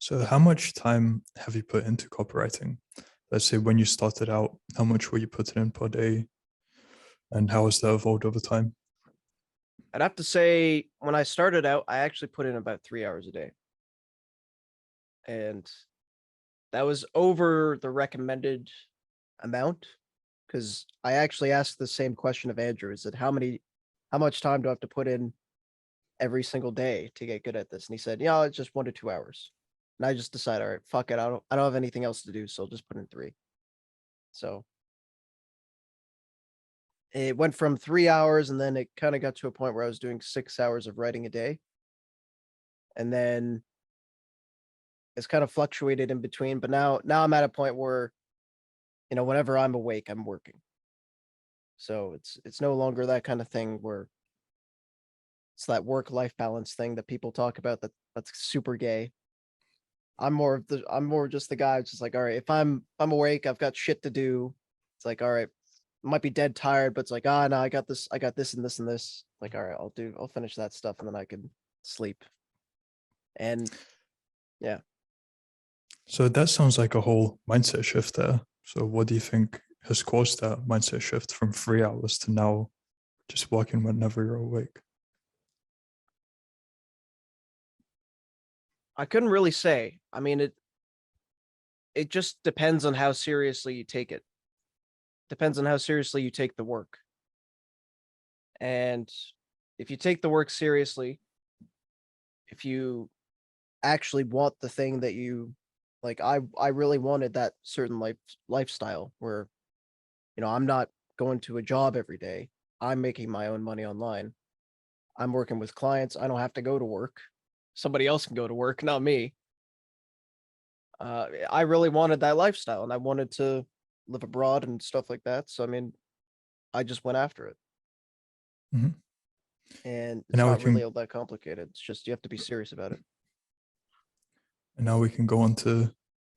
So how much time have you put into copywriting? Let's say when you started out, how much were you putting in per day and how has that evolved over time? I'd have to say when I started out, I actually put in about 3 hours a day. And that was over the recommended amount. Because I actually asked the same question of Andrew, is that how much time do I have to put in every single day to get good at this? And he said, yeah, it's just 1 to 2 hours. And I just decided, all right, fuck it. I don't have anything else to do, so I'll just put in 3. So it went from 3 hours and then it kind of got to a point where I was doing 6 hours of writing a day. And then it's kind of fluctuated in between, but now I'm at a point where, whenever I'm awake, I'm working. So it's no longer that kind of thing where it's that work-life balance thing that people talk about that's super gay. I'm more just the guy who's just like, all right, if I'm awake, I've got shit to do. It's like, all right, I might be dead tired, but it's like, no, I got this and this and this. Like, all right, I'll finish that stuff and then I can sleep. And yeah. So that sounds like a whole mindset shift there. So what do you think has caused that mindset shift from 3 hours to now just working whenever you're awake? I couldn't really say. I mean, it just depends on how seriously you take it. Depends on how seriously you take the work. And if you take the work seriously, if you actually want the thing that you like, I really wanted that certain lifestyle where, I'm not going to a job every day. I'm making my own money online. I'm working with clients. I don't have to go to work. Somebody else can go to work, not me. I really wanted that lifestyle and I wanted to live abroad and stuff like that. So, I mean, I just went after it. Mhm. And And it's now we not really can all that complicated. It's just you have to be serious about it. and now we can go on to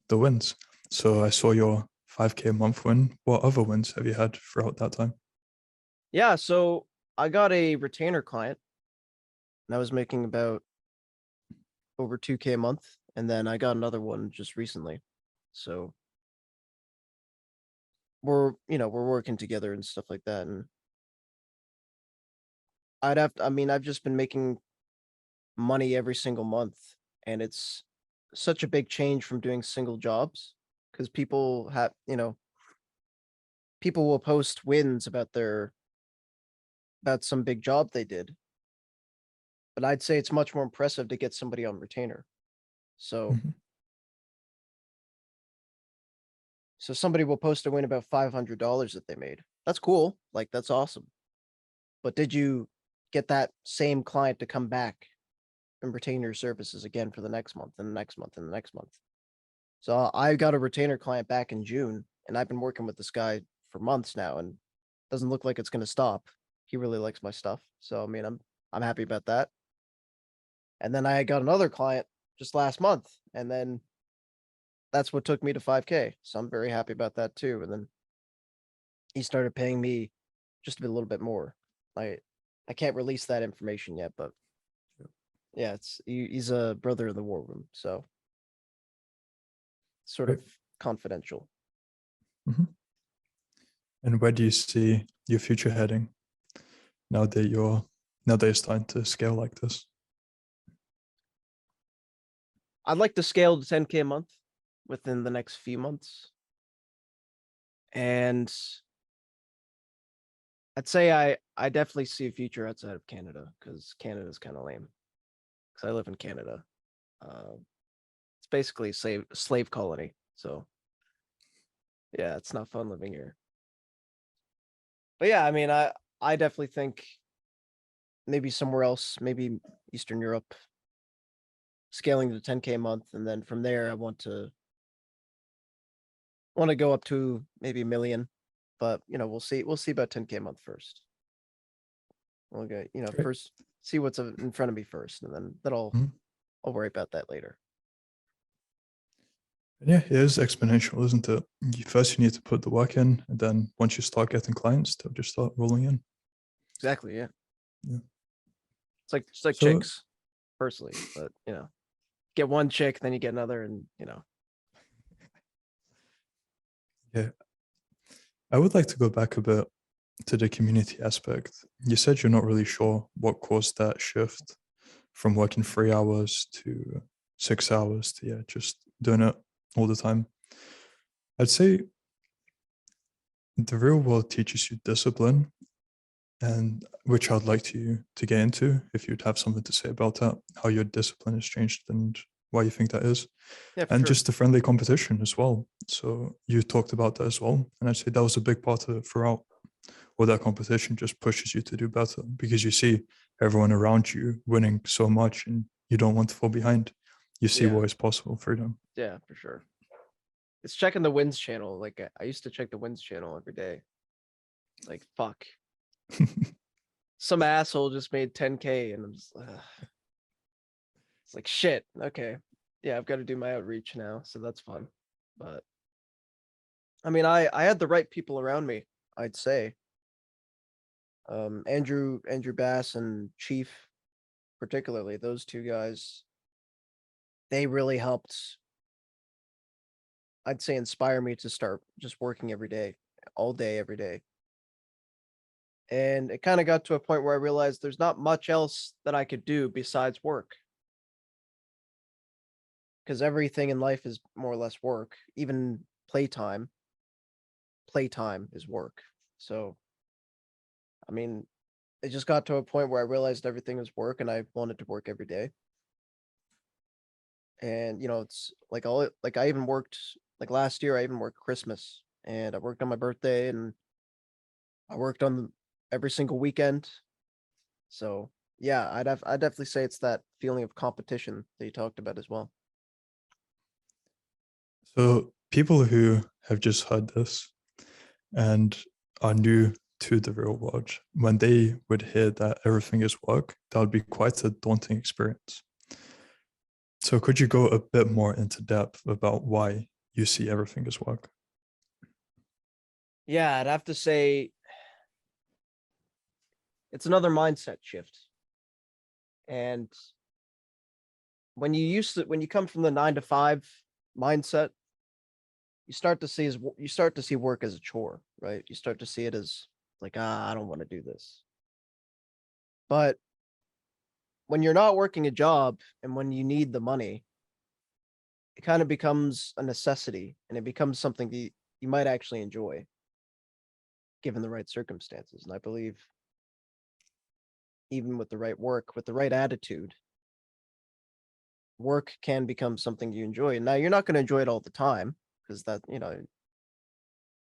the wins. So I saw your 5K a month win. What other wins have you had throughout that time? Yeah, so I got a retainer client and I was making about over 2K a month. And then I got another one just recently. So we're working together and stuff like that. And I've just been making money every single month. And it's such a big change from doing single jobs because people will post wins about some big job they did. But I'd say it's much more impressive to get somebody on retainer. So Mhm. So somebody will post a win about $500 that they made. That's cool. Like, that's awesome. But did you get that same client to come back and retain your services again for the next month and the next month and the next month? So I got a retainer client back in June, and I've been working with this guy for months now, and doesn't look like it's going to stop. He really likes my stuff. So I mean, I'm happy about that. And then I got another client just last month, and then that's what took me to 5K. So I'm very happy about that too. And then he started paying me just a little bit more. I I can't release that information yet, but yeah, he's a brother in the war room, so sort of Great. confidential. Mhm. And where do you see your future heading now that you're starting to scale like this? I'd like to scale to 10K a month within the next few months. And I'd say I definitely see a future outside of Canada because Canada's kind of lame. Because I live in Canada. It's basically a slave colony. So yeah, it's not fun living here. But yeah, I mean, I definitely think maybe somewhere else, maybe Eastern Europe, scaling to 10K a month, and then from there, I want to go up to maybe a million, but we'll see. We'll see about 10K a month first. We'll get Great. first see what's in front of me first, and then Mhm. I'll worry about that later. Yeah, it is exponential, isn't it? First, you need to put the work in, and then once you start getting clients, they'll just start rolling in. Exactly. Yeah. Yeah. It's like So, chicks, personally, but. get one chick, then you get another, and Yeah. I would like to go back a bit to the community aspect. You said you're not really sure what caused that shift from working 3 hours to 6 hours to, yeah, just doing it all the time. I'd say the real world teaches you discipline, and which I'd like to get into if you'd have something to say about that, how your discipline has changed and why you think that is. yeah, for And sure. just the friendly competition as well. So you talked about that as well. And I'd say that was a big part of it throughout. Well, that competition just pushes you to do better because you see everyone around you winning so much and you don't want to fall behind. You see Yeah, what is possible for them. yeah, for sure. It's checking the wins channel. Like I used to check the wins channel every day. Like fuck, some asshole just made 10K, and I'm just, it's like shit. Okay, yeah, I've got to do my outreach now, so that's fun. But I mean, I had the right people around me, I'd say. Andrew Bass and Chief, particularly those two guys, they really helped. I'd say inspire me to start just working every day, all day, every day. And it kind of got to a point where I realized there's not much else that I could do besides work. Because everything in life is more or less work. Even playtime. Playtime is work. So, I mean, it just got to a point where I realized everything was work and I wanted to work every day. And it's like I even worked like last year, I even worked Christmas and I worked on my birthday and I worked on every single weekend. So yeah, I'd definitely say it's that feeling of competition that you talked about as well. So people who have just heard this and are new to the real world, when they would hear that everything is work, that would be quite a daunting experience. So could you go a bit more into depth about why you see everything as work? Yeah, I'd have to say it's another mindset shift. And when you come from the 9 to 5 mindset, you start to see work as a chore, right? You start to see it as like, I don't want to do this. But when you're not working a job and when you need the money, it kind of becomes a necessity and it becomes something that you might actually enjoy given the right circumstances. And I believe even with the right work, with the right attitude, work can become something you enjoy. Now you're not going to enjoy it all the time because that, you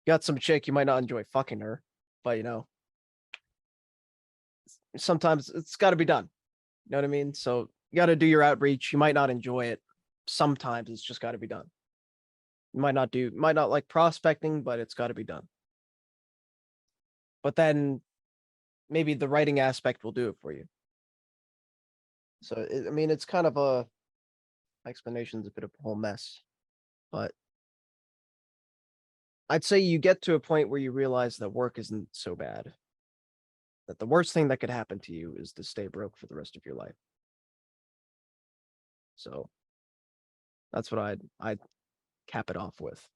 got some chick, you might not enjoy fucking her, but sometimes it's got to be done. You know what I mean? So you got to do your outreach. You might not enjoy it. Sometimes it's just got to be done. You might not like prospecting, but it's got to be done. But then maybe the writing aspect will do it for you. So, I mean, it's kind of my explanation's a bit of a whole mess, but I'd say you get to a point where you realize that work isn't so bad. That the worst thing that could happen to you is to stay broke for the rest of your life. So that's what I'd cap it off with.